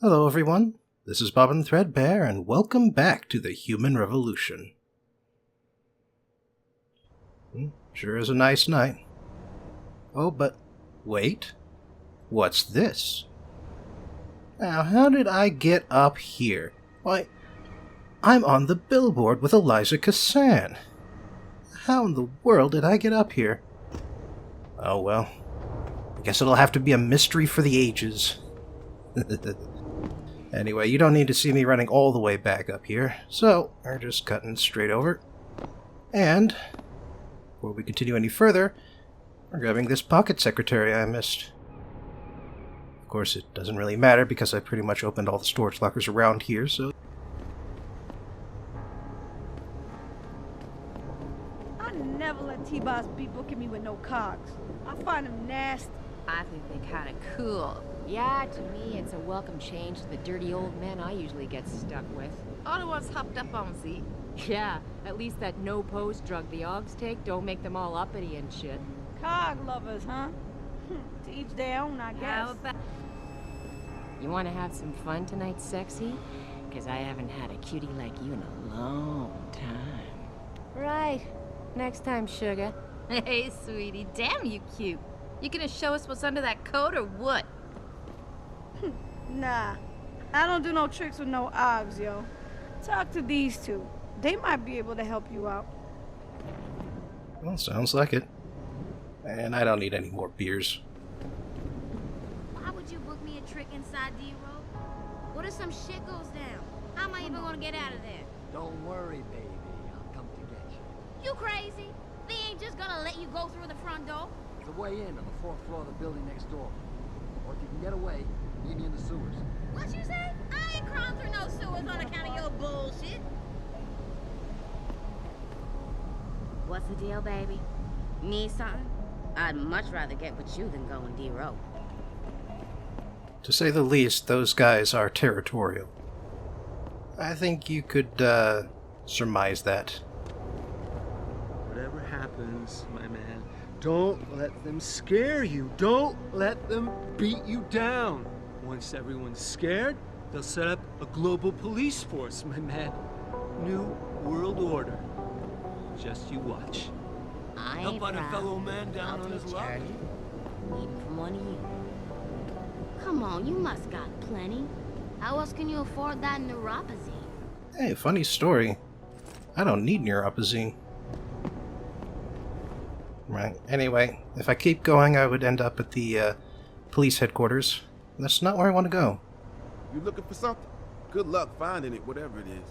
Hello everyone, this is Bobbin Threadbare, and welcome back to the Human Revolution. Sure is a nice night. Oh, but wait. What's this? Now, how did I get up here? Why, I'm on the billboard with Eliza Cassan. How in the world did I get up here? Oh well, I guess it'll have to be a mystery for the ages. Anyway, you don't need to see me running all the way back up here, so we're just cutting straight over. And, before we continue any further, we're grabbing this pocket secretary I missed. Of course, it doesn't really matter because I pretty much opened all the storage lockers around here, so... I never let T-Boss be booking me with no cogs. I find them nasty. I think they're kind of cool. Yeah, to me, it's a welcome change to the dirty old men I usually get stuck with. All the ones hopped up on Z. Yeah, at least that no-pose drug the Augs take don't make them all uppity and shit. Cog lovers, huh? To each their own, I guess. You want to have some fun tonight, sexy? Because I haven't had a cutie like you in a long time. Right. Next time, sugar. Hey, sweetie, damn you cute. You gonna show us what's under that coat or what? Nah, I don't do no tricks with no Augs, yo. Talk to these two. They might be able to help you out. Well, sounds like it. And I don't need any more beers. Why would you book me a trick inside D-Row? What if some shit goes down? How am I even gonna get out of there? Don't worry, baby. I'll come to get you. You crazy? They ain't just gonna let you go through the front door. There's a way in on the fourth floor of the building next door. Or if you can get away, meet me in the sewers. What you say? I ain't crawling through no sewers on account of your bullshit. What's the deal, baby? Need something? I'd much rather get with you than go in D-Row. To say the least, those guys are territorial. I think you could, surmise that. Whatever happens, my man, don't let them scare you. Don't let them beat you down. Once everyone's scared, they'll set up a global police force, my man. New world order. Just you watch. I Help ain't out a proud. fellow man down I'll on his take luck. charity, even from one of you. Come on, you must got plenty. How else can you afford that neuropathy? Hey, funny story. I don't need neuropazine. Right, anyway, if I keep going, I would end up at the, police headquarters. That's not where I want to go. You looking for something? Good luck finding it, whatever it is.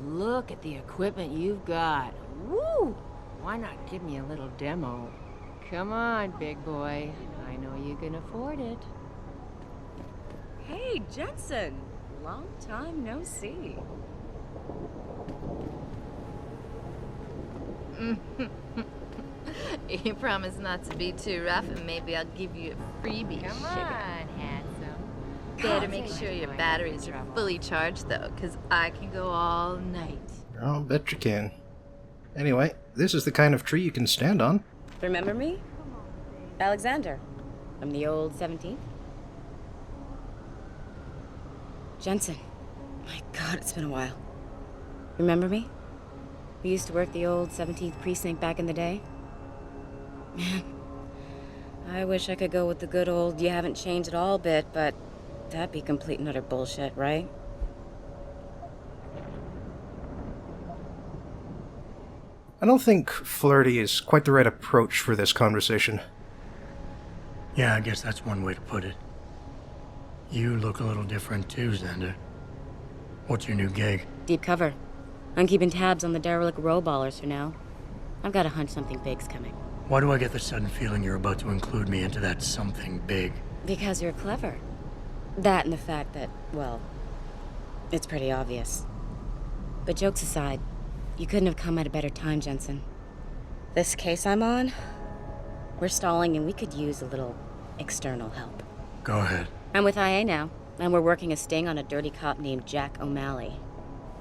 Look at the equipment you've got. Woo! Why not give me a little demo? Come on, big boy. I know you can afford it. Hey, Jensen. Long time no see. You promise not to be too rough, and maybe I'll give you a freebie. Come on, handsome. Better make sure your batteries are fully charged, though, because I can go all night. I'll bet you can. Anyway, this is the kind of tree you can stand on. Remember me? Alexander, from the old 17th? Jensen. My God, it's been a while. Remember me? We used to work the old 17th precinct back in the day. Man, I wish I could go with the good old you haven't changed at all bit, but that'd be complete and utter bullshit, right? I don't think flirty is quite the right approach for this conversation. Yeah, I guess that's one way to put it. You look a little different too, Xander. What's your new gig? Deep cover. I'm keeping tabs on the derelict row ballers for now. I've got a hunch something big's coming. Why do I get the sudden feeling you're about to include me into that something big? Because you're clever. That and the fact that, well, it's pretty obvious. But jokes aside, you couldn't have come at a better time, Jensen. This case I'm on, we're stalling and we could use a little external help. Go ahead. I'm with IA now, and we're working a sting on a dirty cop named Jack O'Malley.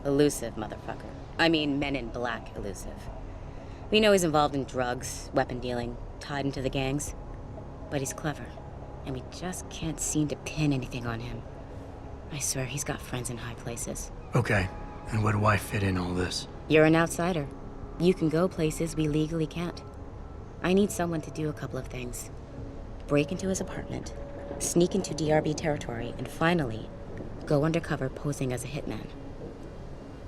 Elusive motherfucker. I mean, Men in Black elusive. We know he's involved in drugs, weapon dealing, tied into the gangs. But he's clever, and we just can't seem to pin anything on him. I swear he's got friends in high places. Okay, and where do I fit in all this? You're an outsider. You can go places we legally can't. I need someone to do a couple of things. Break into his apartment, sneak into DRB territory, and finally, go undercover posing as a hitman.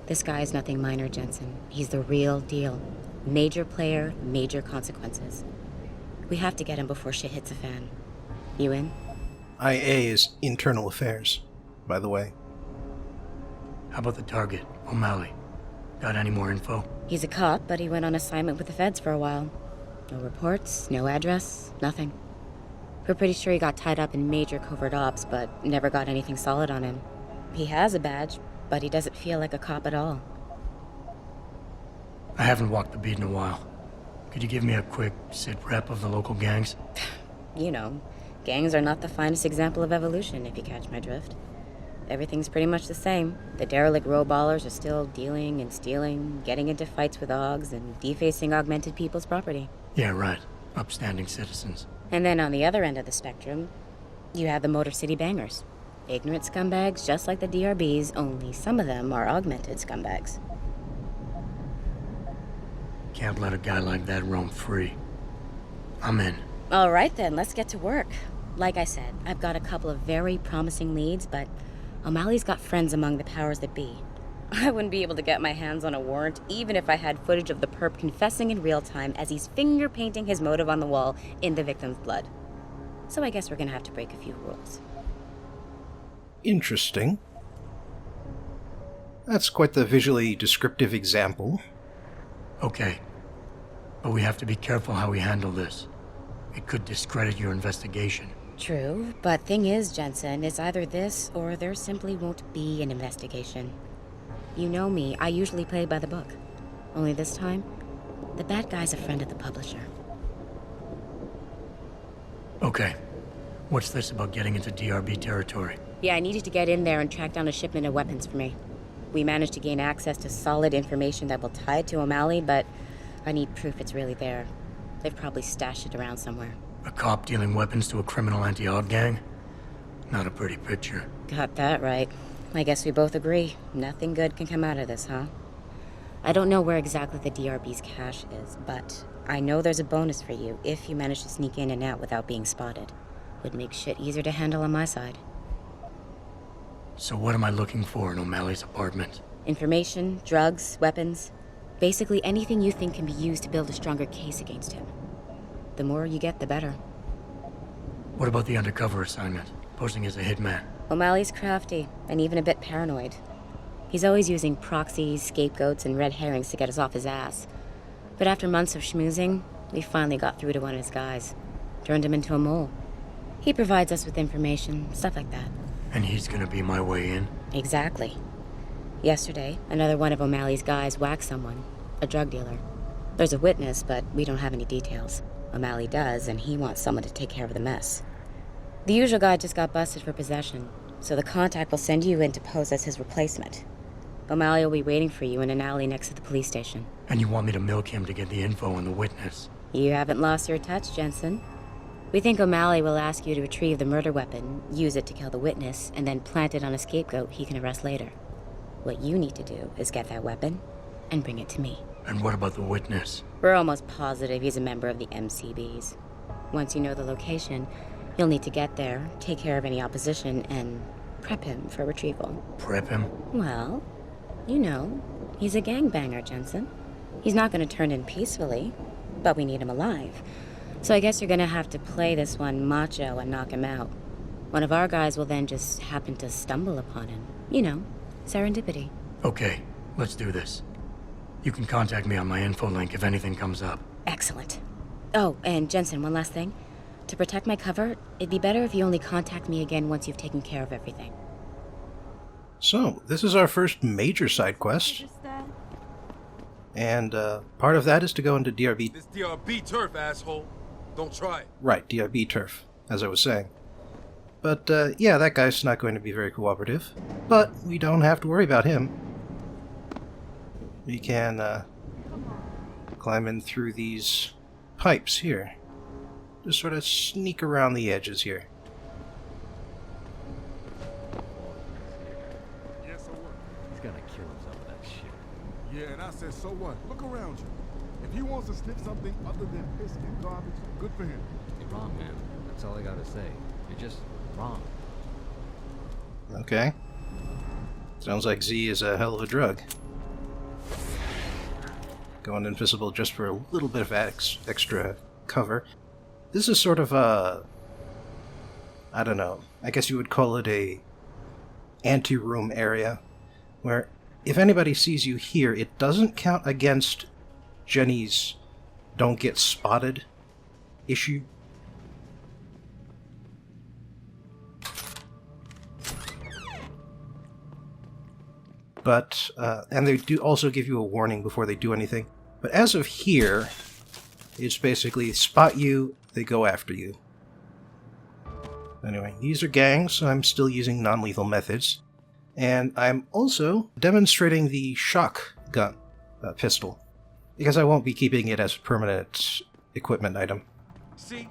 This guy is nothing minor, Jensen. He's the real deal. Major player, major consequences. We have to get him before shit hits the fan. You in? IA is internal affairs, by the way. How about the target, O'Malley? Got any more info? He's a cop, but he went on assignment with the feds for a while. No reports, no address, nothing. We're pretty sure he got tied up in major covert ops, but never got anything solid on him. He has a badge, but he doesn't feel like a cop at all. I haven't walked the beat in a while. Could you give me a quick sit rep of the local gangs? You know, gangs are not the finest example of evolution, if you catch my drift. Everything's pretty much the same. The derelict row-ballers are still dealing and stealing, getting into fights with OGs, and defacing augmented people's property. Yeah, right. Upstanding citizens. And then on the other end of the spectrum, you have the Motor City Bangers. Ignorant scumbags just like the DRBs, only some of them are augmented scumbags. Can't let a guy like that roam free. I'm in. All right then, let's get to work. Like I said, I've got a couple of very promising leads, but O'Malley's got friends among the powers that be. I wouldn't be able to get my hands on a warrant, even if I had footage of the perp confessing in real time as he's finger-painting his motive on the wall in the victim's blood. So I guess we're gonna have to break a few rules. Interesting. That's quite the visually descriptive example. Okay. But we have to be careful how we handle this. It could discredit your investigation. True, but thing is, Jensen, it's either this or there simply won't be an investigation. You know me, I usually play by the book. Only this time, the bad guy's a friend of the publisher. Okay. What's this about getting into DRB territory? Yeah, I needed to get in there and track down a shipment of weapons for me. We managed to gain access to solid information that will tie it to O'Malley, but I need proof it's really there. They've probably stashed it around somewhere. A cop dealing weapons to a criminal anti-AUG gang? Not a pretty picture. Got that right. I guess we both agree. Nothing good can come out of this, huh? I don't know where exactly the DRB's cache is, but I know there's a bonus for you if you manage to sneak in and out without being spotted. Would make shit easier to handle on my side. So what am I looking for in O'Malley's apartment? Information, drugs, weapons. Basically anything you think can be used to build a stronger case against him. The more you get, the better. What about the undercover assignment? Posing as a hitman? O'Malley's crafty, and even a bit paranoid. He's always using proxies, scapegoats, and red herrings to get us off his ass. But after months of schmoozing, we finally got through to one of his guys. Turned him into a mole. He provides us with information, stuff like that. And he's gonna be my way in? Exactly. Yesterday, another one of O'Malley's guys whacked someone, a drug dealer. There's a witness, but we don't have any details. O'Malley does, and he wants someone to take care of the mess. The usual guy just got busted for possession, so the contact will send you in to pose as his replacement. O'Malley will be waiting for you in an alley next to the police station. And you want me to milk him to get the info on the witness? You haven't lost your touch, Jensen. We think O'Malley will ask you to retrieve the murder weapon, use it to kill the witness, and then plant it on a scapegoat he can arrest later. What you need to do is get that weapon and bring it to me. And what about the witness? We're almost positive he's a member of the MCBs. Once you know the location, you'll need to get there, take care of any opposition, and prep him for retrieval. Prep him? Well, you know, he's a gangbanger, Jensen. He's not going to turn in peacefully, but we need him alive. So I guess you're going to have to play this one macho and knock him out. One of our guys will then just happen to stumble upon him. You know, serendipity. Okay, let's do this. You can contact me on my info link if anything comes up. Excellent. Oh, and Jensen, one last thing. To protect my cover, it'd be better if you only contact me again once you've taken care of everything. So, this is our first major side quest. And part of that is to go into DRB... This DRB turf, asshole. Don't try it. Right, DRB turf, as I was saying. But, yeah, that guy's not going to be very cooperative. But we don't have to worry about him. We can, climb in through these pipes here. Just sort of sneak around the edges here. gonna kill himself with that shit. Yeah, and I said, so what? Look around you. If he wants to sniff something other than piss and garbage, good for him. You're wrong, man. That's all I gotta say. You're just wrong. Okay. Sounds like Z is a hell of a drug. Going invisible just for a little bit of extra cover. This is sort of a... I don't know. I guess you would call it a anti-room area, where if anybody sees you here, it doesn't count against Jenny's don't get spotted issue. But, and they do also give you a warning before they do anything. But as of here, it's basically spot you, they go after you. Anyway, these are gangs, so I'm still using non-lethal methods. And I'm also demonstrating the shock gun pistol, because I won't be keeping it as a permanent equipment item. See?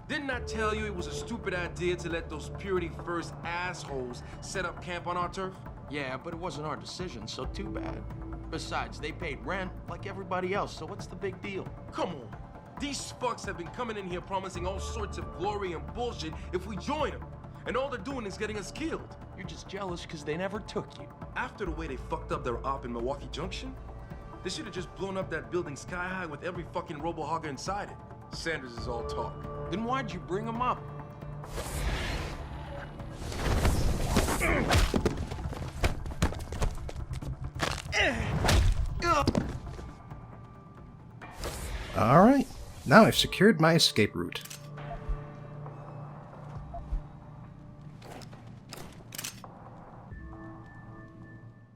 Didn't I tell you it was a stupid idea to let those Purity First assholes set up camp on our turf? Yeah, but it wasn't our decision, so too bad. Besides, they paid rent like everybody else, so what's the big deal? Come on. These fucks have been coming in here promising all sorts of glory and bullshit if we join them. And all they're doing is getting us killed. You're just jealous because they never took you. After the way they fucked up their op in Milwaukee Junction, they should have just blown up that building sky high with every fucking robo-hogger inside it. Sanders is all talk. Then why'd you bring them up? Alright, now I've secured my escape route.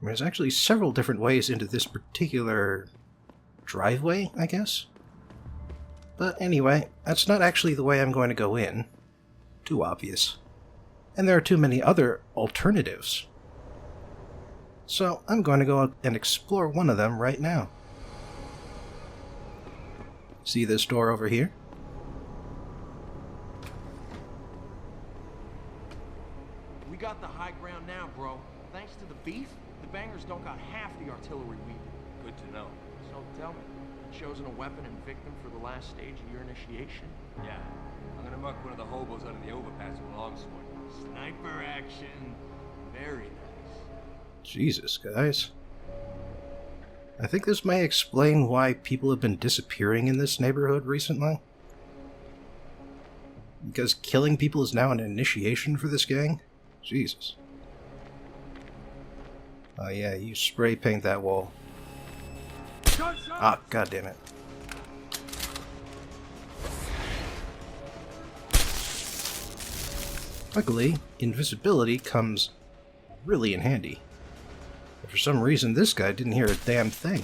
There's actually several different ways into this particular driveway, I guess? But anyway, that's not actually the way I'm going to go in. Too obvious. And there are too many other alternatives. So I'm going to go out and explore one of them right now. See this door over here? We got the high ground now, bro. Thanks to the beef, the bangers don't got half the artillery we do. Good to know. So tell me, you chosen a weapon and victim for the last stage of your initiation? Yeah. I'm gonna muck one of the hobos under the overpass with a longsword. Sniper action. Very nice. Jesus, guys. I think this may explain why people have been disappearing in this neighborhood recently. Because killing people is now an initiation for this gang? Jesus. Oh yeah, you spray paint that wall. Ah, god damn it. Luckily, invisibility comes really in handy. But for some reason, this guy didn't hear a damn thing.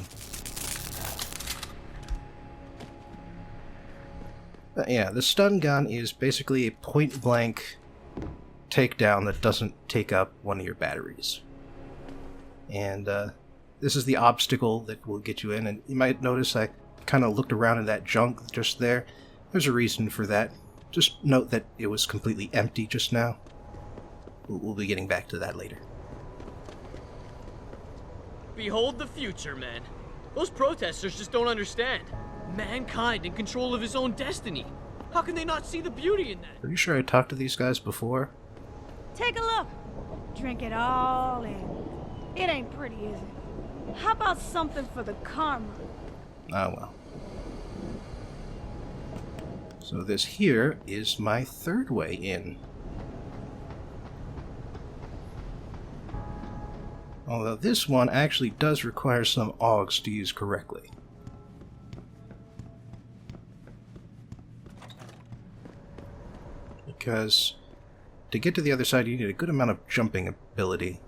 But yeah, the stun gun is basically a point-blank takedown that doesn't take up one of your batteries. And this is the obstacle that will get you in, and you might notice I kind of looked around in that junk just there. There's a reason for that. Just note that it was completely empty just now. We'll be getting back to that later. Behold the future, man. Those protesters just don't understand. Mankind in control of his own destiny. How can they not see the beauty in that? Pretty sure I talked to these guys before. Take a look. Drink it all in. It ain't pretty, is it? How about something for the karma? Ah, well. So this here is my third way in. Although this one actually does require some augs to use correctly. Because to get to the other side you need a good amount of jumping ability.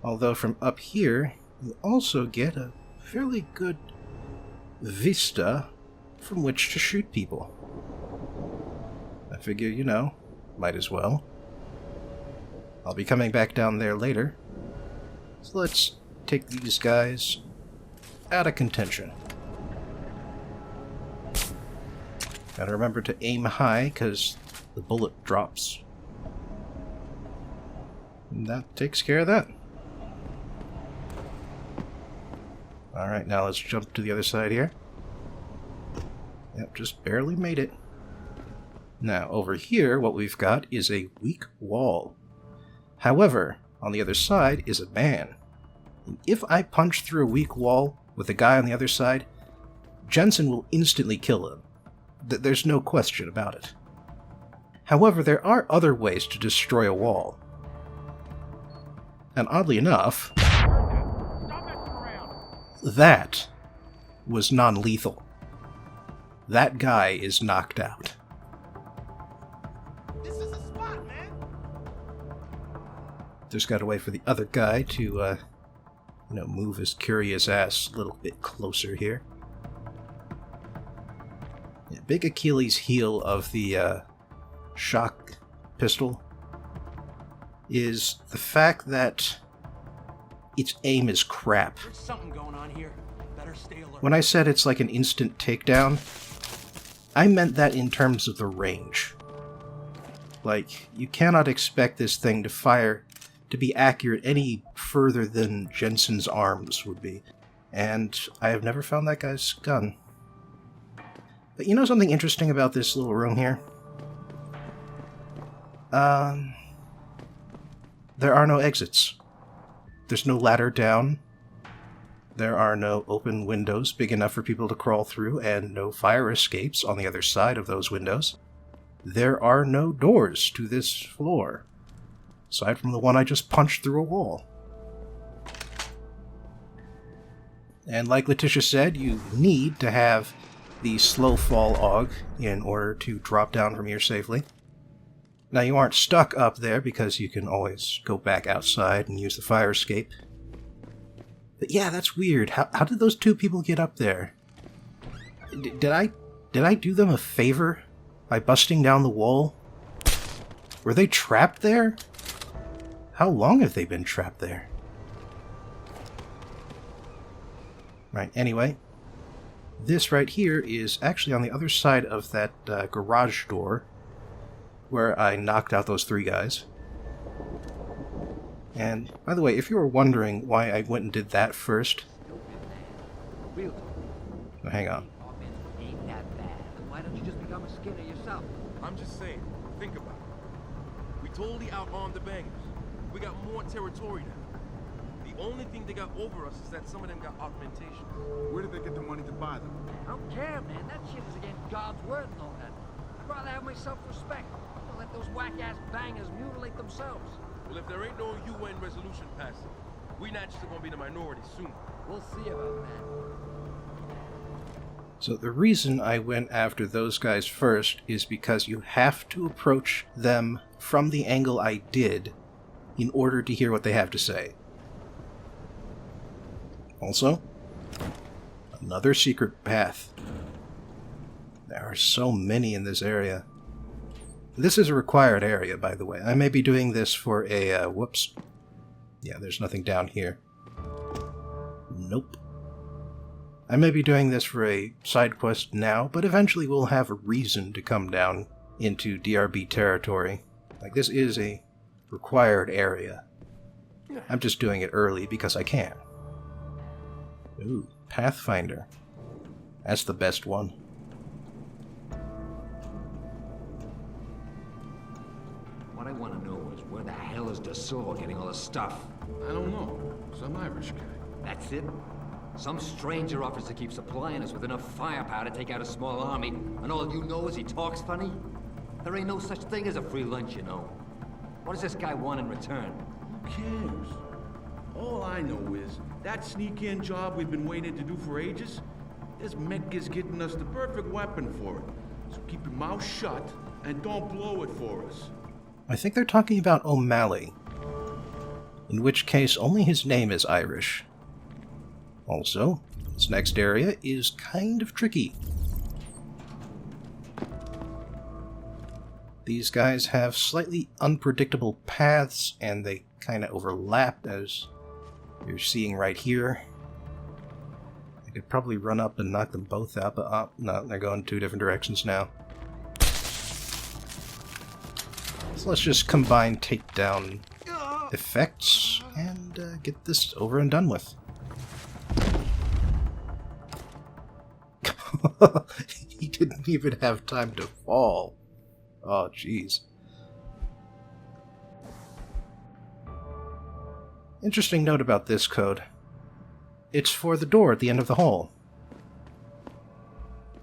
Although from up here, you also get a fairly good vista from which to shoot people. I figure, you know, might as well. I'll be coming back down there later. So let's take these guys out of contention. Gotta remember to aim high, because the bullet drops. And that takes care of that. Alright, now let's jump to the other side here. Yep, just barely made it. Now, over here, what we've got is a weak wall. However, on the other side is a man. And if I punch through a weak wall with a guy on the other side, Jensen will instantly kill him. There's no question about it. However, there are other ways to destroy a wall. And oddly enough, that was non-lethal. That guy is knocked out. This is a spot, man. Just gotta wait for the other guy to, move his curious ass a little bit closer here. Yeah, big Achilles heel of the shock pistol is the fact that its aim is crap. There's something going on here. Better stay alert. When I said it's like an instant takedown, I meant that in terms of the range. Like, you cannot expect this thing to fire to be accurate any further than Jensen's arms would be. And I have never found that guy's gun. But you know something interesting about this little room here? There are no exits. There's no ladder down. There are no open windows big enough for people to crawl through, and no fire escapes on the other side of those windows. There are no doors to this floor, aside from the one I just punched through a wall. And like Letitia said, you need to have the slow fall AUG in order to drop down from here safely. Now, you aren't stuck up there because you can always go back outside and use the fire escape. But yeah, that's weird. How did those two people get up there? Did I do them a favor by busting down the wall? Were they trapped there? How long have they been trapped there? Right, anyway. This right here is actually on the other side of that garage door where I knocked out those three guys. And, by the way, if you were wondering why I went and did that first... Oh, hang on. Ain't that bad. Why don't you just become a skinner yourself? I'm just saying, think about it. We totally outarmed the bangers. We got more territory now. The only thing they got over us is that some of them got augmentation. Where did they get the money to buy them? I don't care, man. That shit is against God's word and all that. I'd rather have my self-respect. Don't let those whack-ass bangers mutilate themselves. Well, if there ain't no UN resolution passed, we naturally gonna be the minority soon. We'll see about that. So the reason I went after those guys first is because you have to approach them from the angle I did in order to hear what they have to say. Also, another secret path. There are so many in this area. This is a required area, by the way. I may be doing this for a, whoops. Yeah, there's nothing down here. Nope. I may be doing this for a side quest now, but eventually we'll have a reason to come down into DRB territory. Like, this is a required area. I'm just doing it early because I can. Ooh, Pathfinder. That's the best one. What I want to know is where the hell is DeSaw getting all this stuff? I don't know. Some Irish guy. That's it? Some stranger officer keeps supplying us with enough firepower to take out a small army, and all you know is he talks funny? There ain't no such thing as a free lunch, you know. What does this guy want in return? Who cares? All I know is that sneak-in job we've been waiting to do for ages, this mech is getting us the perfect weapon for it. So keep your mouth shut and don't blow it for us. I think they're talking about O'Malley, in which case only his name is Irish. Also, this next area is kind of tricky. These guys have slightly unpredictable paths, and they kind of overlap, as you're seeing right here. I could probably run up and knock them both out, but no, they're going two different directions now. So let's just combine takedown effects and get this over and done with. He didn't even have time to fall. Oh, jeez. Interesting note about this code. It's for the door at the end of the hall.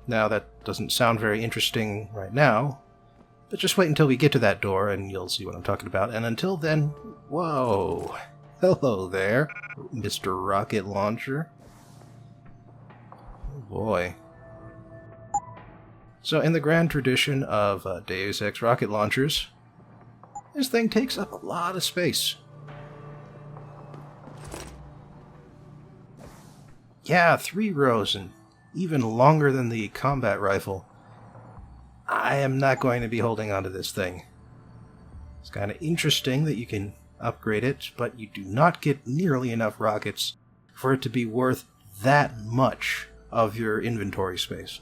Now, that doesn't sound very interesting right now, but just wait until we get to that door and you'll see what I'm talking about. And until then, whoa. Hello there, Mr. Rocket Launcher. Oh boy. So in the grand tradition of Deus Ex rocket launchers, this thing takes up a lot of space. Yeah, 3 rows and even longer than the combat rifle. I am not going to be holding onto this thing. It's kind of interesting that you can upgrade it, but you do not get nearly enough rockets for it to be worth that much of your inventory space.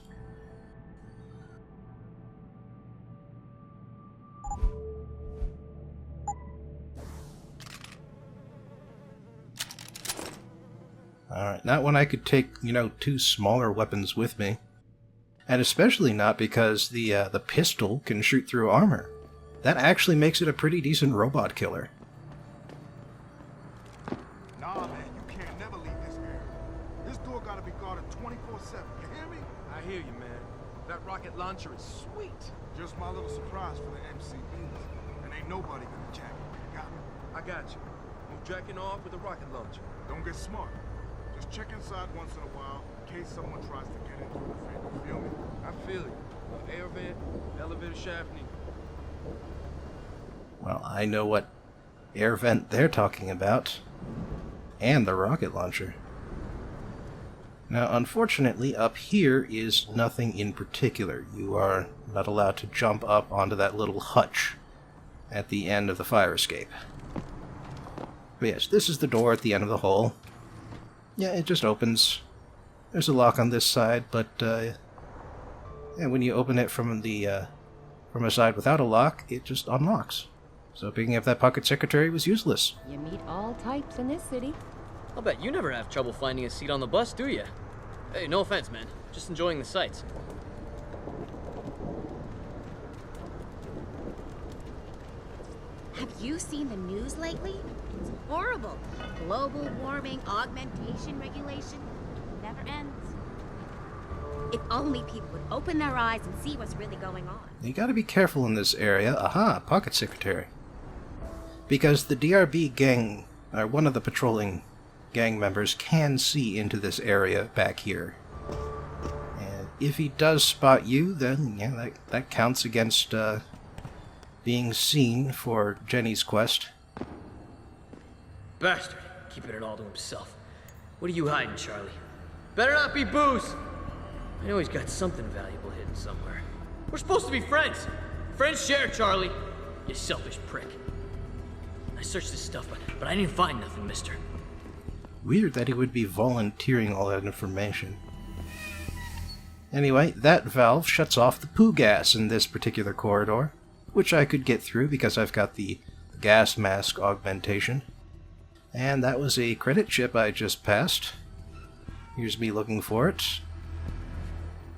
Alright, not when I could take, 2 smaller weapons with me. And especially not because the pistol can shoot through armor. That actually makes it a pretty decent robot killer. Nah, man, you can't never leave this area. This door gotta be guarded 24/7, you hear me? I hear you, man. That rocket launcher is sweet. Just my little surprise for the MCBs. And ain't nobody gonna jack it, you got me? I got you. I'm jacking off with a rocket launcher. Don't get smart. Just check inside once in a while, in case someone tries to get into the thing. You feel me? I feel you. Air vent, elevator shaft, and... Well, I know what air vent they're talking about. And the rocket launcher. Now, unfortunately, up here is nothing in particular. You are not allowed to jump up onto that little hutch at the end of the fire escape. But yes, this is the door at the end of the hall. Yeah, it just opens. There's a lock on this side, but yeah, when you open it from a side without a lock, it just unlocks. So picking up that pocket secretary was useless. You meet all types in this city. I'll bet you never have trouble finding a seat on the bus, do you? Hey, no offense, man. Just enjoying the sights. Have you seen the news lately? It's horrible. Global warming, augmentation regulation. Never ends. If only people would open their eyes and see what's really going on. You gotta be careful in this area. Aha, pocket secretary. Because the DRB gang, or one of the patrolling gang members, can see into this area back here. And if he does spot you, then yeah, that counts against being seen for Jenny's quest. Bastard. Keeping it all to himself. What are you hiding, Charlie? Better not be booze! I know he's got something valuable hidden somewhere. We're supposed to be friends! Friends share, Charlie! You selfish prick. I searched this stuff, but I didn't find nothing, mister. Weird that he would be volunteering all that information. Anyway, that valve shuts off the poo gas in this particular corridor, which I could get through because I've got the gas mask augmentation. And that was a credit chip I just passed. Here's me looking for it.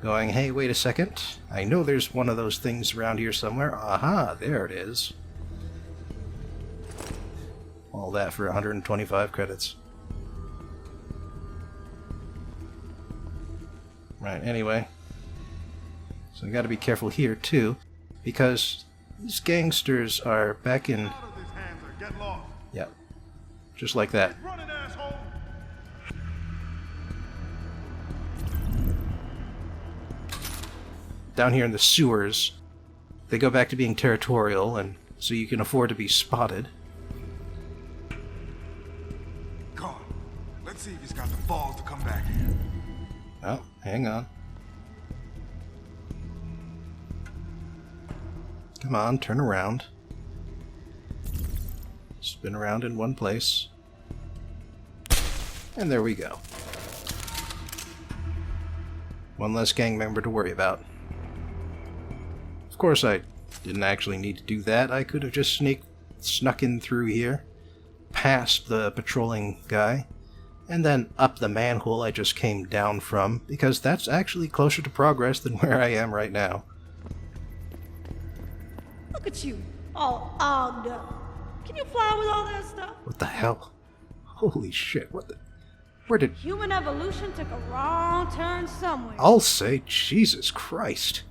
Going, hey, wait a second. I know there's one of those things around here somewhere. Aha, there it is. All that for 125 credits. Right, anyway. So I gotta be careful here, too, because these gangsters are back in... Yep. Just like that. Down here in the sewers, they go back to being territorial, and so you can afford to be spotted. Come on. Let's see if he's got the balls to come back here. Oh, hang on. Come on, turn around. Spin around in one place. And there we go. One less gang member to worry about. Of course, I Didn't actually need to do that. I could have just snuck in through here, past the patrolling guy, and then up the manhole I just came down from, because that's actually closer to progress than where I am right now. Look at you, all armed up. Can you fly with all that stuff? What the hell? Holy shit, what the... Where did... Human evolution took a wrong turn somewhere. I'll say, Jesus Christ.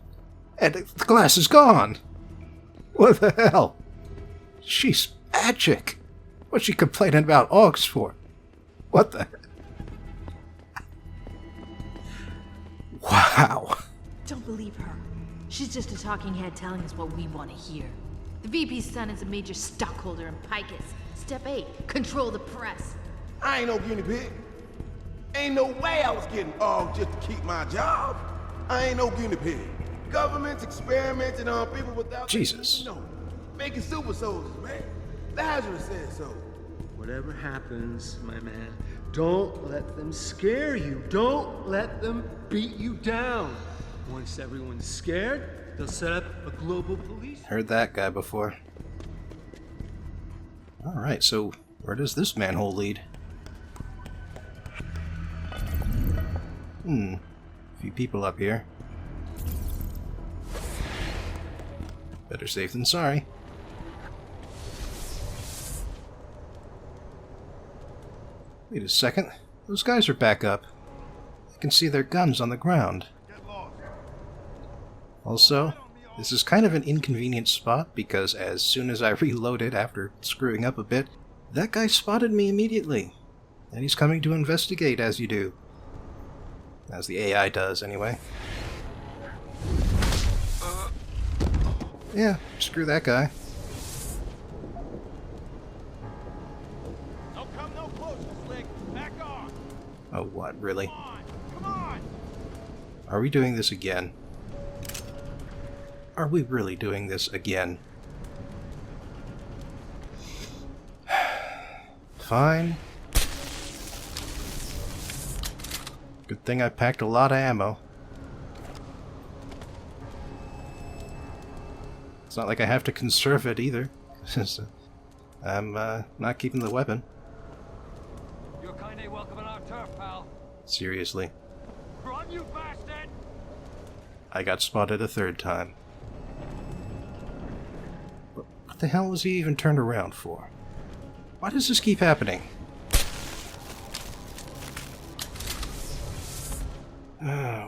And the glass is gone! What the hell? She's magic! What's she complaining about Augs for? What the... Wow. Don't believe her. She's just a talking head telling us what we want to hear. The VP's son is a major stockholder in Picus. Step 8, control the press. I ain't no guinea pig. Ain't no way I was getting off just to keep my job. I ain't no guinea pig. Government's experimenting on people without... Jesus. Making super soldiers, man. Lazarus said so. Whatever happens, my man, don't let them scare you. Don't let them beat you down. Once everyone's scared, they'll set up a global police. Heard that guy before. Alright, so where does this manhole lead? A few people up here. Better safe than sorry. Wait a second. Those guys are back up. I can see their guns on the ground. Also, this is kind of an inconvenient spot because as soon as I reloaded after screwing up a bit, that guy spotted me immediately. And he's coming to investigate, as you do. As the AI does, anyway. Yeah, screw that guy. Don't come no closer, Slick. Back off. Oh, what, really? Come on. Are we doing this again? Are we really doing this again? Fine. Good thing I packed a lot of ammo. It's not like I have to conserve it either. I'm not keeping the weapon. You're kinda welcome in our turf, pal. Seriously. Run, you bastard! I got spotted a third time. What the hell was he even turned around for? Why does this keep happening?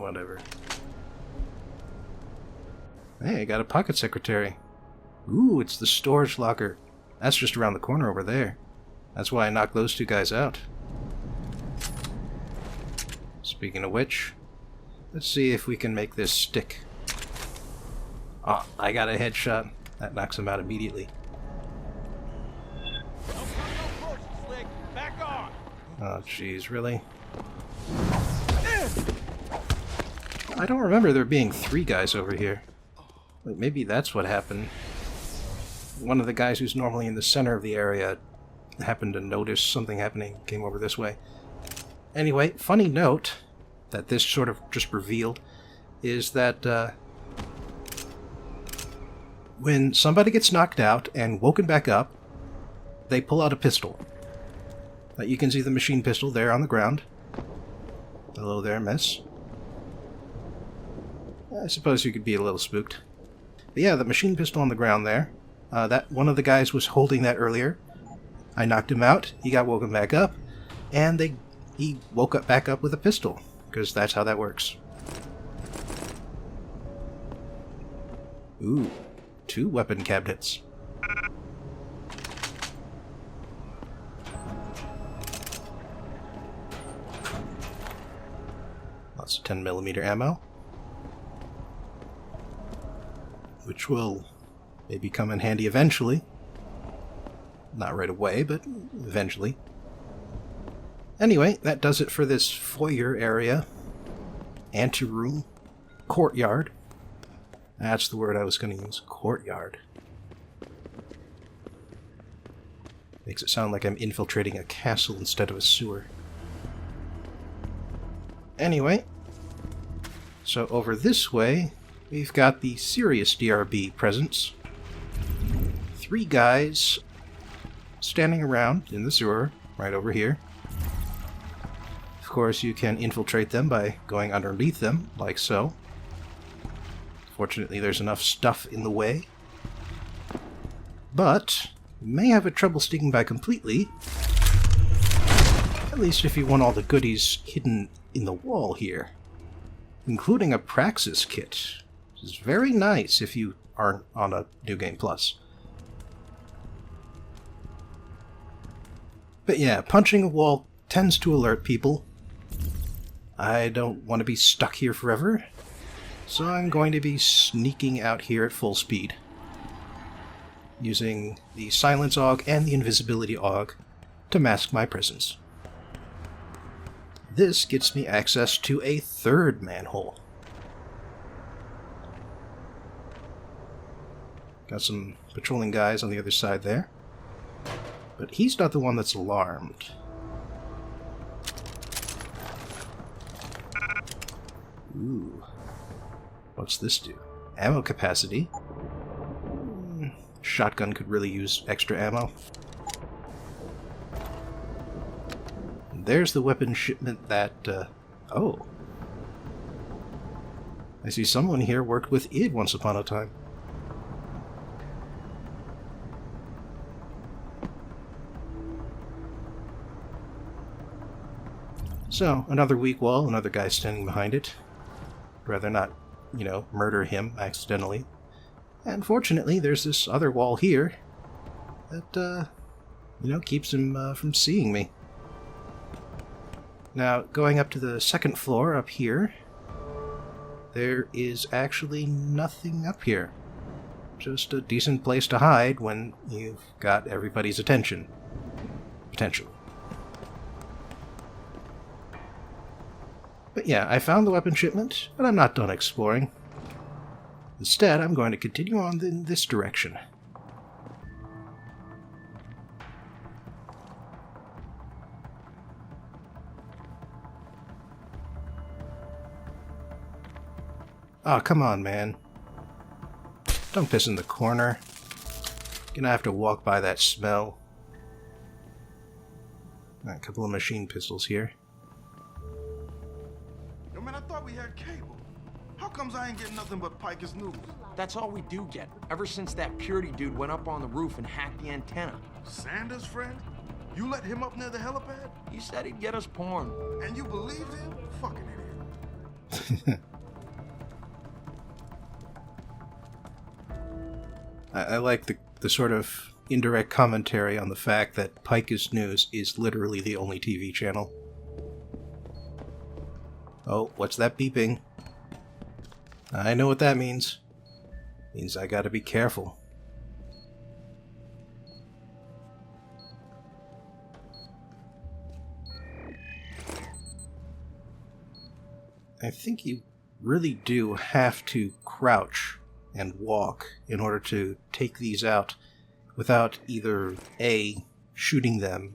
Whatever. Hey, I got a pocket secretary. Ooh, it's the storage locker. That's just around the corner over there. That's why I knocked those two guys out. Speaking of which, let's see if we can make this stick. Oh, I got a headshot. That knocks him out immediately. Don't come no closer, Slick. Back off. Oh, jeez, really? I don't remember there being 3 guys over here. Wait, maybe that's what happened. One of the guys who's normally in the center of the area happened to notice something happening, came over this way. Anyway, funny note that this sort of just revealed is that when somebody gets knocked out and woken back up, they pull out a pistol. You can see the machine pistol there on the ground. Hello there, miss. I suppose you could be a little spooked. But yeah, the machine pistol on the ground there. That one of the guys was holding that earlier. I knocked him out. He got woken back up, and he woke up back up with a pistol, because that's how that works. Ooh, 2 weapon cabinets. Lots of 10mm ammo. Which will maybe come in handy eventually. Not right away, but eventually. Anyway, that does it for this foyer area. Anteroom. Courtyard. That's the word I was going to use. Courtyard. Makes it sound like I'm infiltrating a castle instead of a sewer. Anyway, so over this way we've got the serious DRB presence. 3 guys standing around in the sewer, right over here. Of course, you can infiltrate them by going underneath them, like so. Fortunately, there's enough stuff in the way. But you may have a trouble sneaking by completely. At least if you want all the goodies hidden in the wall here. Including a Praxis kit. Which is very nice if you aren't on a New Game Plus. But yeah, punching a wall tends to alert people. I don't want to be stuck here forever, so I'm going to be sneaking out here at full speed. Using the Silence Aug and the Invisibility Aug to mask my presence. This gets me access to a 3rd manhole. Got some patrolling guys on the other side there. But he's not the one that's alarmed. Ooh. What's this do? Ammo capacity. Shotgun could really use extra ammo. There's the weapon shipment that, oh. I see someone here worked with id once upon a time. So, another weak wall, another guy standing behind it. Rather not, you know, murder him accidentally. And fortunately, there's this other wall here that, you know, keeps him from seeing me. Now, going up to the 2nd floor up here, there is actually nothing up here. Just a decent place to hide when you've got everybody's attention. Potentially. But yeah, I found the weapon shipment, but I'm not done exploring. Instead, I'm going to continue on in this direction. Oh, come on, man. Don't piss in the corner. Gonna have to walk by that smell. A couple of machine pistols here. Yo, man, I thought we had cable. How comes I ain't getting nothing but Piker's news? That's all we do get, ever since that Purity dude went up on the roof and hacked the antenna. Sanders' friend? You let him up near the helipad? He said he'd get us porn. And you believed him? Fucking idiot. I like the sort of indirect commentary on the fact that Piker's News is literally the only TV channel. Oh, what's that beeping? I know what that means. Means I gotta be careful. I think you really do have to crouch and walk in order to take these out without either A, shooting them,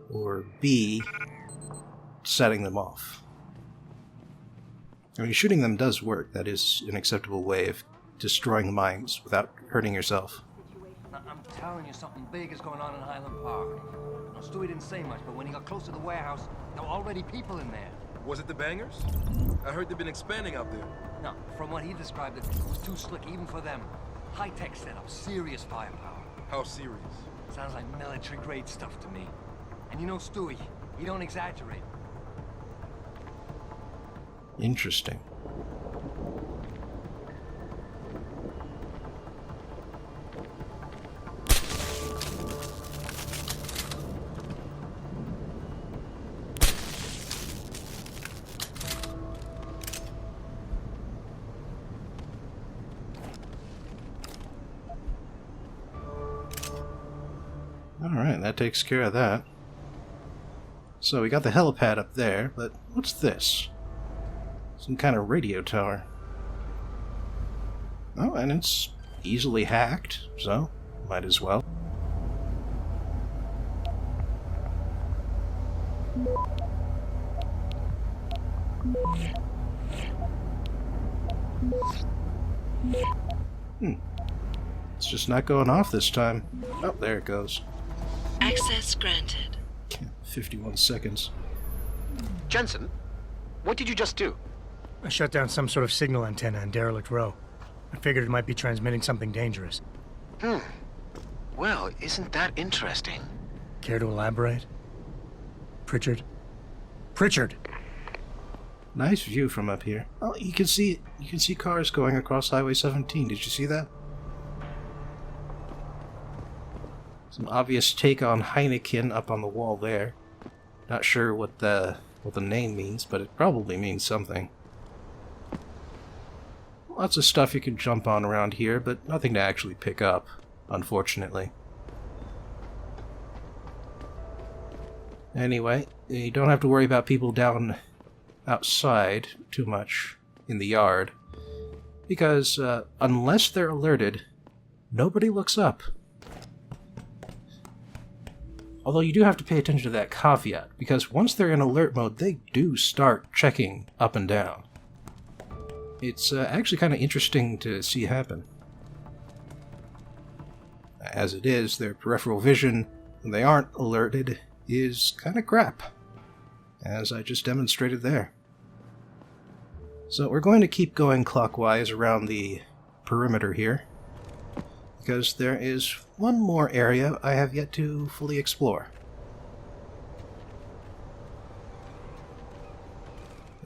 or B, setting them off. I mean, shooting them does work. That is an acceptable way of destroying mines without hurting yourself. I'm telling you, something big is going on in Highland Park. Now, Stewie didn't say much, but when he got close to the warehouse, there were already people in there. Was it the bangers? I heard they've been expanding out there. No, from what he described, it was too slick even for them. High-tech setup, serious firepower. How serious? Sounds like military-grade stuff to me. And you know Stewie, he don't exaggerate. Interesting. Alright, that takes care of that. So we got the helipad up there, but what's this? Some kind of radio tower. Oh, and it's easily hacked, so might as well. It's just not going off this time. Oh, there it goes. Access granted. 51 seconds. Jensen, what did you just do? I shut down some sort of signal antenna in Derelict Row. I figured it might be transmitting something dangerous. Well, isn't that interesting? Care to elaborate? Pritchard? Pritchard! Nice view from up here. Oh, you can see cars going across Highway 17. Did you see that? Some obvious take on Heineken up on the wall there. Not sure what the name means, but it probably means something. Lots of stuff you can jump on around here, but nothing to actually pick up, unfortunately. Anyway, you don't have to worry about people down outside too much in the yard, because unless they're alerted, nobody looks up. Although you do have to pay attention to that caveat, because once they're in alert mode, they do start checking up and down. It's actually kind of interesting to see happen. As it is, their peripheral vision, when they aren't alerted, is kind of crap, as I just demonstrated there. So we're going to keep going clockwise around the perimeter here, because there is one more area I have yet to fully explore.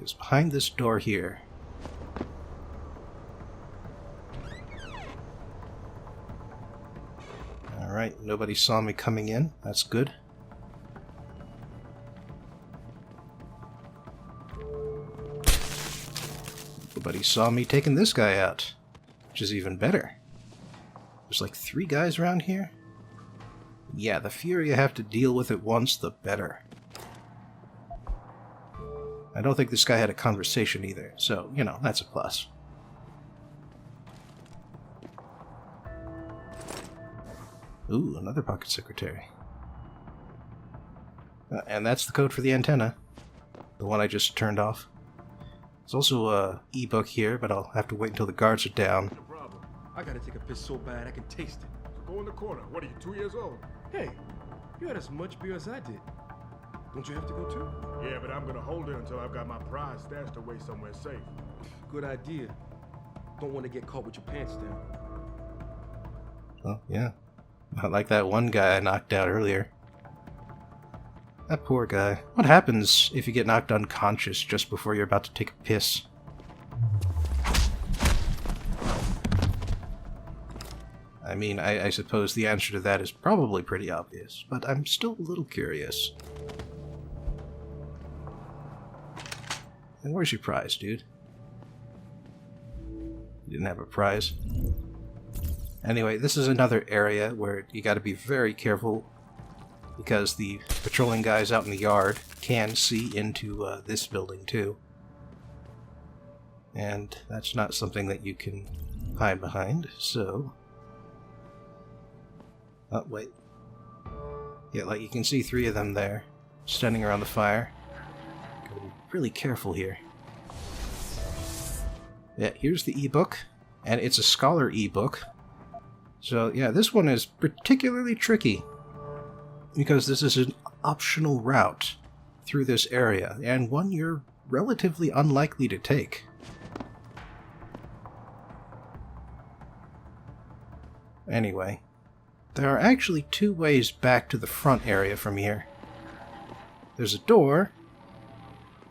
It's behind this door here. Alright, nobody saw me coming in. That's good. Nobody saw me taking this guy out, which is even better. There's like 3 guys around here? Yeah, the fewer you have to deal with at once, the better. I don't think this guy had a conversation either, so, you know, that's a plus. Ooh, another pocket secretary. And that's the code for the antenna. The one I just turned off. There's also a e-book here, but I'll have to wait until the guards are down. I gotta take a piss so bad I can taste it. So go in the corner. What are you, 2 years old? Hey, you had as much beer as I did. Don't you have to go too? Yeah, but I'm gonna hold it until I've got my prize stashed away somewhere safe. Good idea. Don't want to get caught with your pants down. Oh, yeah. Not like that one guy I knocked out earlier. That poor guy. What happens if you get knocked unconscious just before you're about to take a piss? I mean, I suppose the answer to that is probably pretty obvious, but I'm still a little curious. And where's your prize, dude? You didn't have a prize. Anyway, this is another area where you gotta be very careful, because the patrolling guys out in the yard can see into this building too. And that's not something that you can hide behind, so... Oh, wait. Yeah, like you can see 3 of them there, standing around the fire. Gotta be really careful here. Yeah, here's the ebook, and it's a scholar ebook. So yeah, this one is particularly tricky, because this is an optional route through this area, and one you're relatively unlikely to take. Anyway, there are actually 2 ways back to the front area from here. There's a door,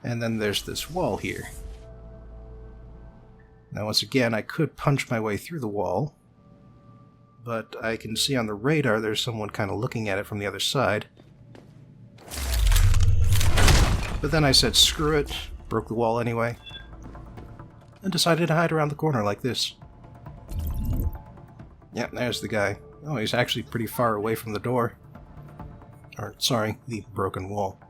and then there's this wall here. Now once again, I could punch my way through the wall, but I can see on the radar there's someone kind of looking at it from the other side. But then I said screw it, broke the wall anyway, and decided to hide around the corner like this. Yep, there's the guy. Oh, he's actually pretty far away from the door. Or, sorry, the broken wall.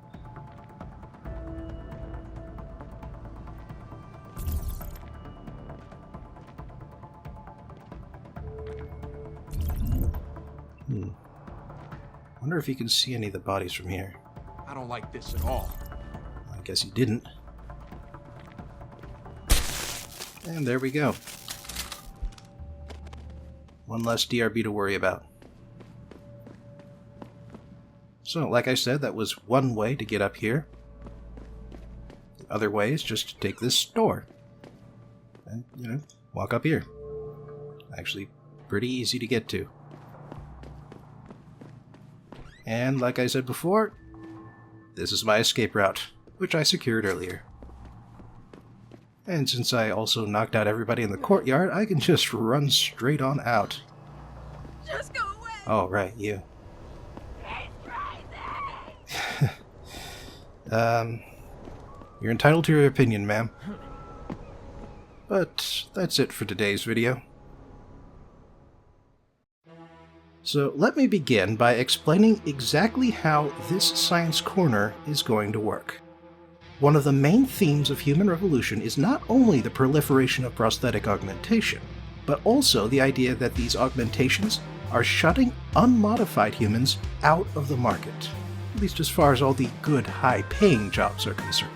Wonder if you can see any of the bodies from here. I don't like this at all. I guess you didn't. And there we go. One less DRB to worry about. So, like I said, that was one way to get up here. The other way is just to take this door. And, walk up here. Actually, pretty easy to get to. And, like I said before, this is my escape route, which I secured earlier. And since I also knocked out everybody in the courtyard, I can just run straight on out. Just go away! Oh, right, you. You're entitled to your opinion, ma'am. But that's it for today's video. So let me begin by explaining exactly how this science corner is going to work. One of the main themes of human revolution is not only the proliferation of prosthetic augmentation, but also the idea that these augmentations are shutting unmodified humans out of the market, at least as far as all the good, high-paying jobs are concerned.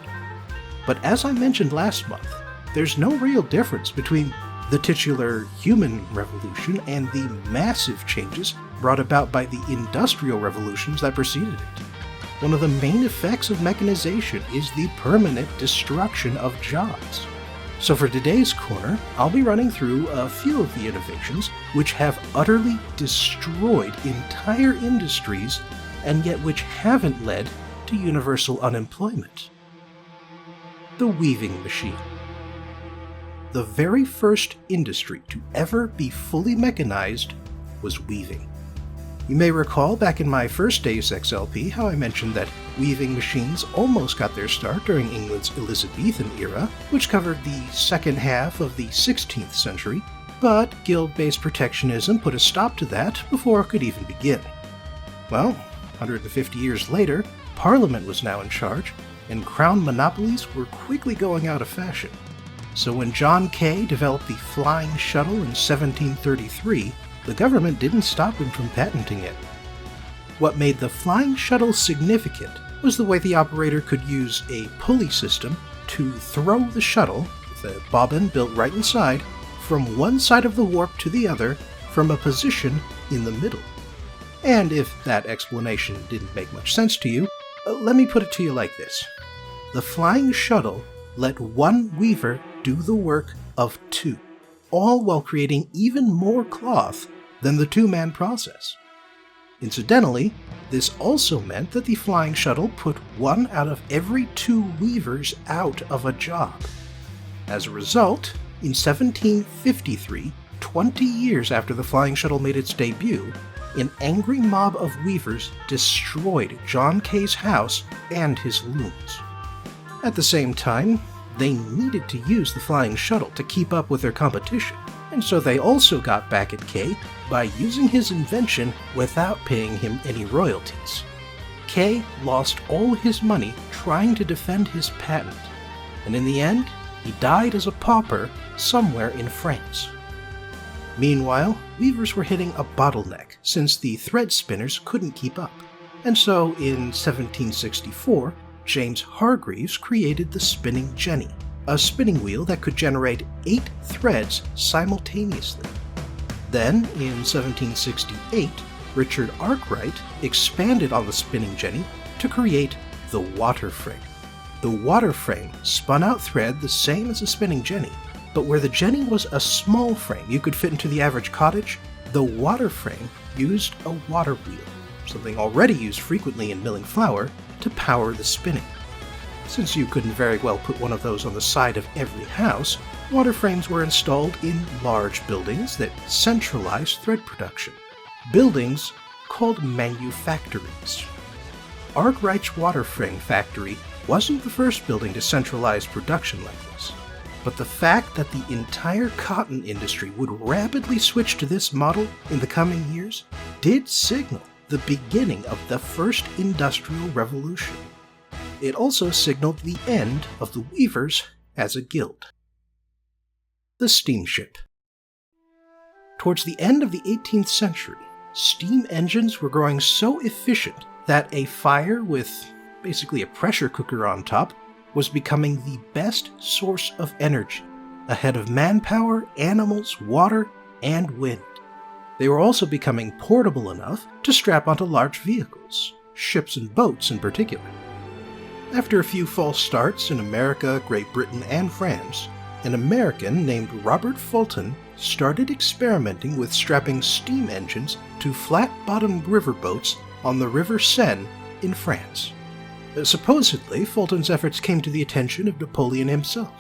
But as I mentioned last month, there's no real difference between the titular human revolution and the massive changes brought about by the industrial revolutions that preceded it. One of the main effects of mechanization is the permanent destruction of jobs. So for today's corner, I'll be running through a few of the innovations which have utterly destroyed entire industries and yet which haven't led to universal unemployment. The weaving machine. The very first industry to ever be fully mechanized was weaving. You may recall back in my first Deus Ex LP how I mentioned that weaving machines almost got their start during England's Elizabethan era, which covered the second half of the 16th century, but guild-based protectionism put a stop to that before it could even begin. Well, 150 years later, Parliament was now in charge, and crown monopolies were quickly going out of fashion. So when John Kay developed the flying shuttle in 1733, the government didn't stop him from patenting it. What made the flying shuttle significant was the way the operator could use a pulley system to throw the shuttle, with a bobbin built right inside, from one side of the warp to the other from a position in the middle. And if that explanation didn't make much sense to you, let me put it to you like this. The flying shuttle let one weaver do the work of two, all while creating even more cloth than the two-man process. Incidentally, this also meant that the flying shuttle put one out of every two weavers out of a job. As a result, in 1753, 20 years after the flying shuttle made its debut, an angry mob of weavers destroyed John Kay's house and his looms. At the same time, they needed to use the flying shuttle to keep up with their competition, and so they also got back at Kay by using his invention without paying him any royalties. Kay lost all his money trying to defend his patent, and in the end, he died as a pauper somewhere in France. Meanwhile, weavers were hitting a bottleneck since the thread spinners couldn't keep up, and so in 1764, James Hargreaves created the spinning jenny, a spinning wheel that could generate 8 threads simultaneously. Then, in 1768, Richard Arkwright expanded on the spinning jenny to create the water frame. The water frame spun out thread the same as a spinning jenny, but where the jenny was a small frame you could fit into the average cottage, the water frame used a water wheel, something already used frequently in milling flour, to power the spinning. Since you couldn't very well put one of those on the side of every house, water frames were installed in large buildings that centralized thread production. Buildings called manufactories. Arkwright's water frame factory wasn't the first building to centralize production like this, but the fact that the entire cotton industry would rapidly switch to this model in the coming years did signal the beginning of the first industrial revolution. It also signaled the end of the weavers as a guild. The steamship. Towards the end of the 18th century, steam engines were growing so efficient that a fire with basically a pressure cooker on top was becoming the best source of energy, ahead of manpower, animals, water, and wind. They were also becoming portable enough to strap onto large vehicles, ships and boats in particular. After a few false starts in America, Great Britain, and France, an American named Robert Fulton started experimenting with strapping steam engines to flat-bottomed riverboats on the River Seine in France. Supposedly, Fulton's efforts came to the attention of Napoleon himself,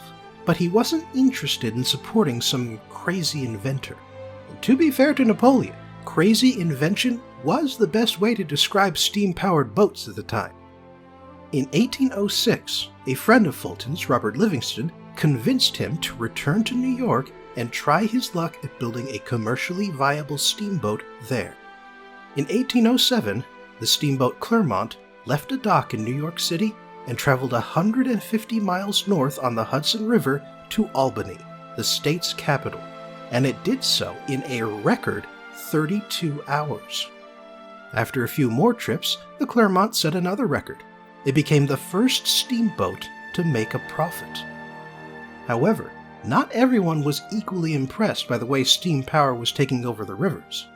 but he wasn't interested in supporting some crazy inventor. To be fair to Napoleon, crazy invention was the best way to describe steam-powered boats at the time. In 1806, a friend of Fulton's, Robert Livingston, convinced him to return to New York and try his luck at building a commercially viable steamboat there. In 1807, the steamboat Clermont left a dock in New York City and traveled 150 miles north on the Hudson River to Albany, the state's capital, and it did so in a record 32 hours. After a few more trips, the Clermont set another record. It became the first steamboat to make a profit. However, not everyone was equally impressed by the way steam power was taking over the rivers.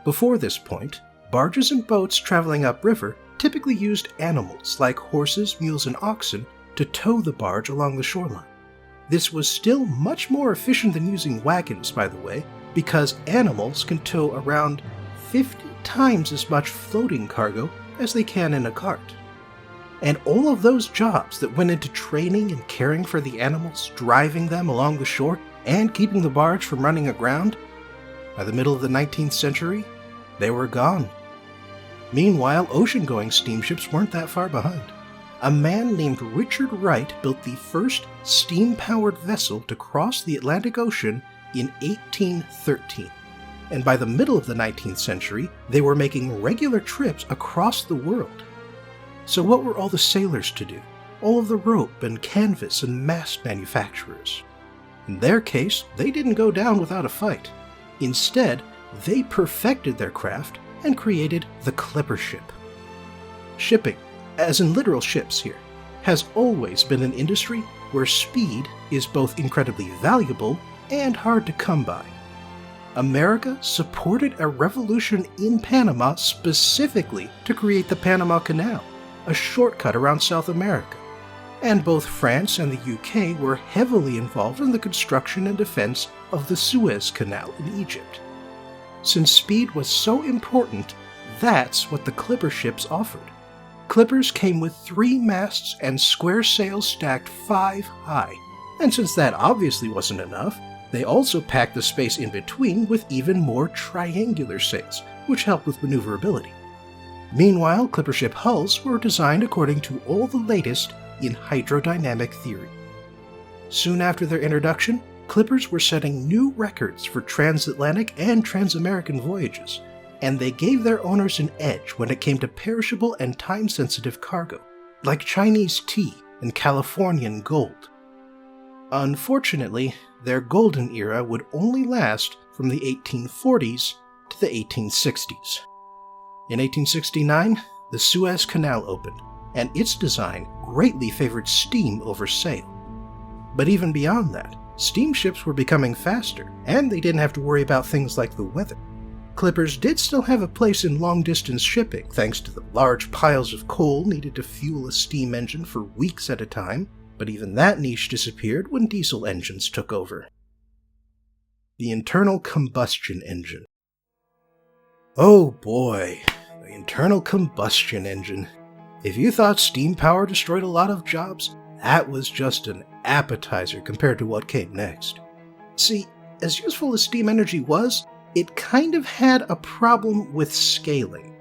Before this point, barges and boats traveling upriver typically used animals like horses, mules, and oxen to tow the barge along the shoreline. This was still much more efficient than using wagons, by the way, because animals can tow around 50 times as much floating cargo as they can in a cart. And all of those jobs that went into training and caring for the animals, driving them along the shore, and keeping the barge from running aground, by the middle of the 19th century, they were gone. Meanwhile, ocean-going steamships weren't that far behind. A man named Richard Wright built the first steam-powered vessel to cross the Atlantic Ocean in 1813. And by the middle of the 19th century, they were making regular trips across the world. So what were all the sailors to do? All of the rope and canvas and mast manufacturers? In their case, they didn't go down without a fight. Instead, they perfected their craft and created the clipper ship. Shipping, as in literal ships here, has always been an industry where speed is both incredibly valuable and hard to come by. America supported a revolution in Panama specifically to create the Panama Canal, a shortcut around South America. And both France and the UK were heavily involved in the construction and defense of the Suez Canal in Egypt. Since speed was so important, that's what the clipper ships offered. Clippers came with 3 masts and square sails stacked 5 high, and since that obviously wasn't enough, they also packed the space in between with even more triangular sails, which helped with maneuverability. Meanwhile, clipper ship hulls were designed according to all the latest in hydrodynamic theory. Soon after their introduction, clippers were setting new records for transatlantic and transamerican voyages, and they gave their owners an edge when it came to perishable and time-sensitive cargo, like Chinese tea and Californian gold. Unfortunately, their golden era would only last from the 1840s to the 1860s. In 1869, the Suez Canal opened, and its design greatly favored steam over sail. But even beyond that, steamships were becoming faster, and they didn't have to worry about things like the weather. Clippers did still have a place in long-distance shipping thanks to the large piles of coal needed to fuel a steam engine for weeks at a time, but even that niche disappeared when diesel engines took over. The internal combustion engine. Oh boy, the internal combustion engine. If you thought steam power destroyed a lot of jobs, that was just an appetizer compared to what came next. See, as useful as steam energy was, it kind of had a problem with scaling.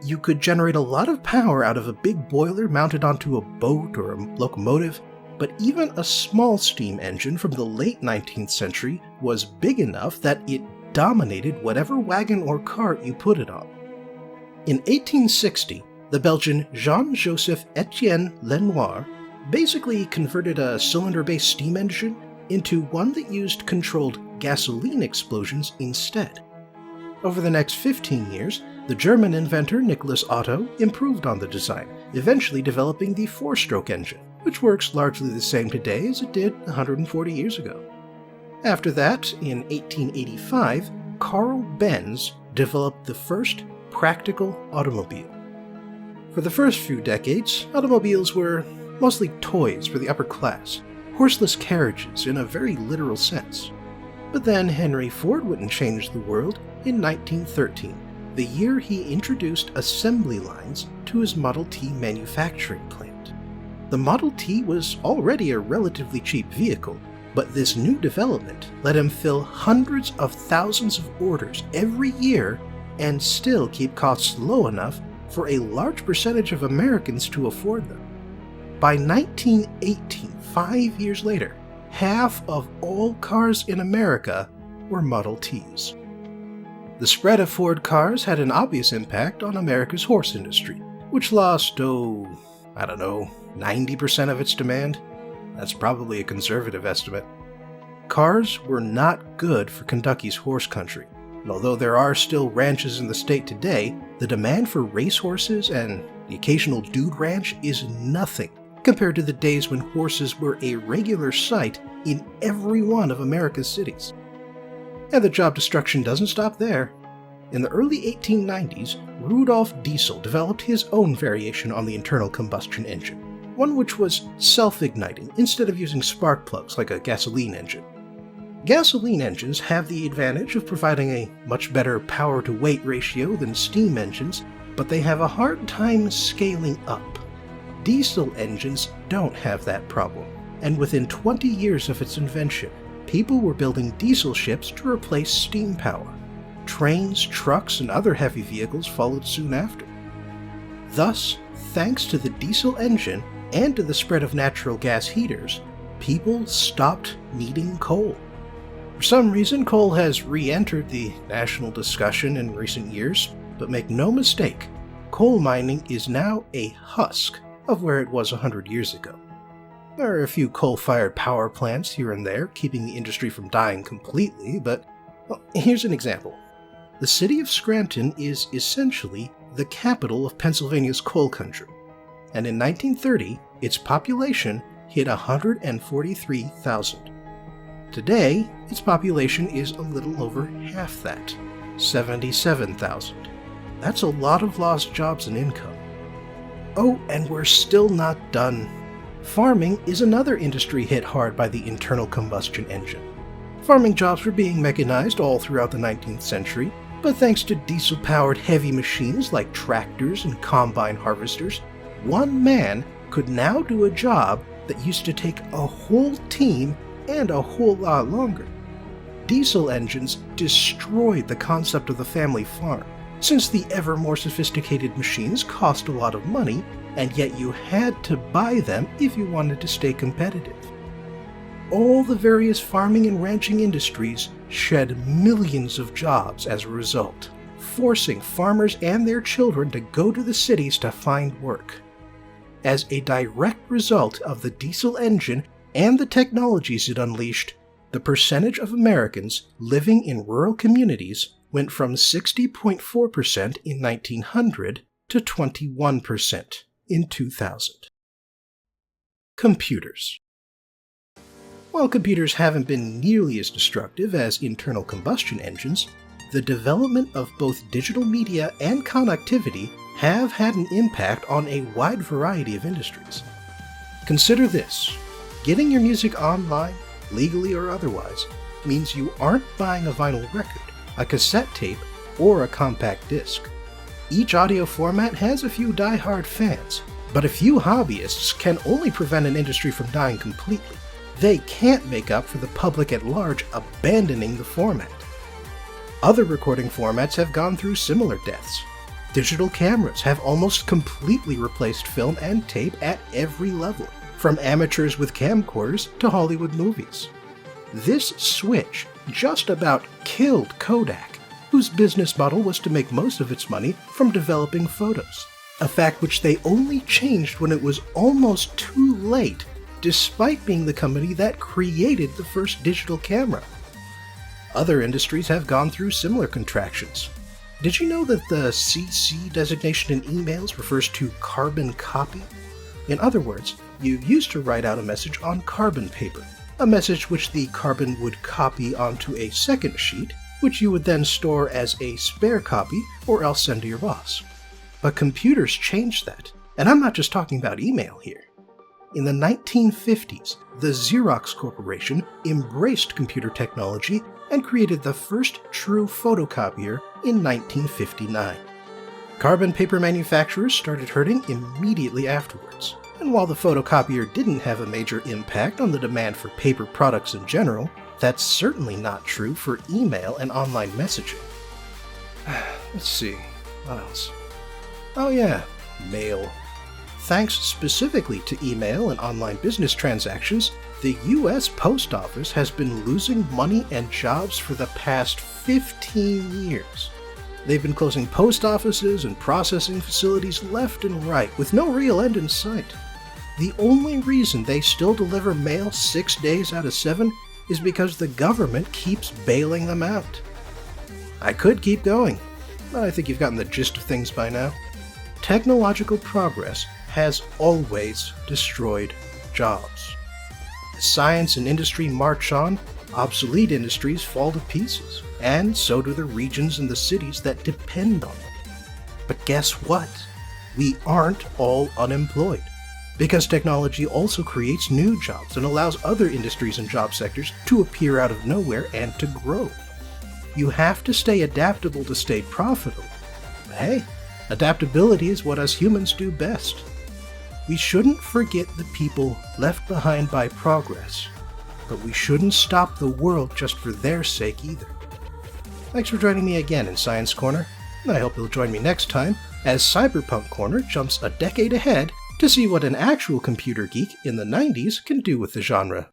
You could generate a lot of power out of a big boiler mounted onto a boat or a locomotive, but even a small steam engine from the late 19th century was big enough that it dominated whatever wagon or cart you put it on. In 1860, the Belgian Jean-Joseph Etienne Lenoir basically converted a cylinder-based steam engine into one that used controlled gasoline explosions instead. Over the next 15 years, the German inventor Nicholas Otto improved on the design, eventually developing the 4-stroke engine, which works largely the same today as it did 140 years ago. After that, in 1885, Carl Benz developed the first practical automobile. For the first few decades, automobiles were mostly toys for the upper class, horseless carriages in a very literal sense. But then Henry Ford wouldn't change the world in 1913, the year he introduced assembly lines to his Model T manufacturing plant. The Model T was already a relatively cheap vehicle, but this new development let him fill hundreds of thousands of orders every year and still keep costs low enough for a large percentage of Americans to afford them. By 1918, 5 years later, half of all cars in America were Model Ts. The spread of Ford cars had an obvious impact on America's horse industry, which lost, 90% of its demand. That's probably a conservative estimate. Cars were not good for Kentucky's horse country, and although there are still ranches in the state today, the demand for racehorses and the occasional dude ranch is nothing compared to the days when horses were a regular sight in every one of America's cities. And the job destruction doesn't stop there. In the early 1890s, Rudolf Diesel developed his own variation on the internal combustion engine, one which was self-igniting instead of using spark plugs like a gasoline engine. Gasoline engines have the advantage of providing a much better power-to-weight ratio than steam engines, but they have a hard time scaling up. Diesel engines don't have that problem, and within 20 years of its invention, people were building diesel ships to replace steam power. Trains, trucks, and other heavy vehicles followed soon after. Thus, thanks to the diesel engine and to the spread of natural gas heaters, people stopped needing coal. For some reason, coal has re-entered the national discussion in recent years, but make no mistake, coal mining is now a husk of where it was 100 years ago. There are a few coal-fired power plants here and there, keeping the industry from dying completely, but here's an example. The city of Scranton is essentially the capital of Pennsylvania's coal country, and in 1930, its population hit 143,000. Today, its population is a little over half that, 77,000. That's a lot of lost jobs and income. Oh, and we're still not done. Farming is another industry hit hard by the internal combustion engine. Farming jobs were being mechanized all throughout the 19th century, but thanks to diesel-powered heavy machines like tractors and combine harvesters, one man could now do a job that used to take a whole team and a whole lot longer. Diesel engines destroyed the concept of the family farm, since the ever more sophisticated machines cost a lot of money, and yet you had to buy them if you wanted to stay competitive. All the various farming and ranching industries shed millions of jobs as a result, forcing farmers and their children to go to the cities to find work. As a direct result of the diesel engine and the technologies it unleashed, the percentage of Americans living in rural communities went from 60.4% in 1900 to 21% in 2000. Computers. While computers haven't been nearly as destructive as internal combustion engines, the development of both digital media and connectivity have had an impact on a wide variety of industries. Consider this. Getting your music online, legally or otherwise, means you aren't buying a vinyl record, a cassette tape, or a compact disc. Each audio format has a few die-hard fans, but a few hobbyists can only prevent an industry from dying completely. They can't make up for the public at large abandoning the format. Other recording formats have gone through similar deaths. Digital cameras have almost completely replaced film and tape at every level, from amateurs with camcorders to Hollywood movies. This switch just about killed Kodak, whose business model was to make most of its money from developing photos, a fact which they only changed when it was almost too late, despite being the company that created the first digital camera. Other industries have gone through similar contractions. Did you know that the CC designation in emails refers to carbon copy? In other words, you used to write out a message on carbon paper, a message which the carbon would copy onto a second sheet, which you would then store as a spare copy or else send to your boss. But computers changed that, and I'm not just talking about email here. In the 1950s, the Xerox Corporation embraced computer technology and created the first true photocopier in 1959. Carbon paper manufacturers started hurting immediately afterwards, and while the photocopier didn't have a major impact on the demand for paper products in general, that's certainly not true for email and online messaging. Let's see, what else? Oh yeah, mail. Thanks specifically to email and online business transactions, the US Post Office has been losing money and jobs for the past 15 years. They've been closing post offices and processing facilities left and right, with no real end in sight. The only reason they still deliver mail 6 days out of 7 is because the government keeps bailing them out. I could keep going, but I think you've gotten the gist of things by now. Technological progress has always destroyed jobs. As science and industry march on, obsolete industries fall to pieces, and so do the regions and the cities that depend on it. But guess what? We aren't all unemployed, because technology also creates new jobs and allows other industries and job sectors to appear out of nowhere and to grow. You have to stay adaptable to stay profitable. But hey, adaptability is what us humans do best. We shouldn't forget the people left behind by progress, but we shouldn't stop the world just for their sake either. Thanks for joining me again in Science Corner, and I hope you'll join me next time as Cyberpunk Corner jumps a decade ahead to see what an actual computer geek in the 90s can do with the genre.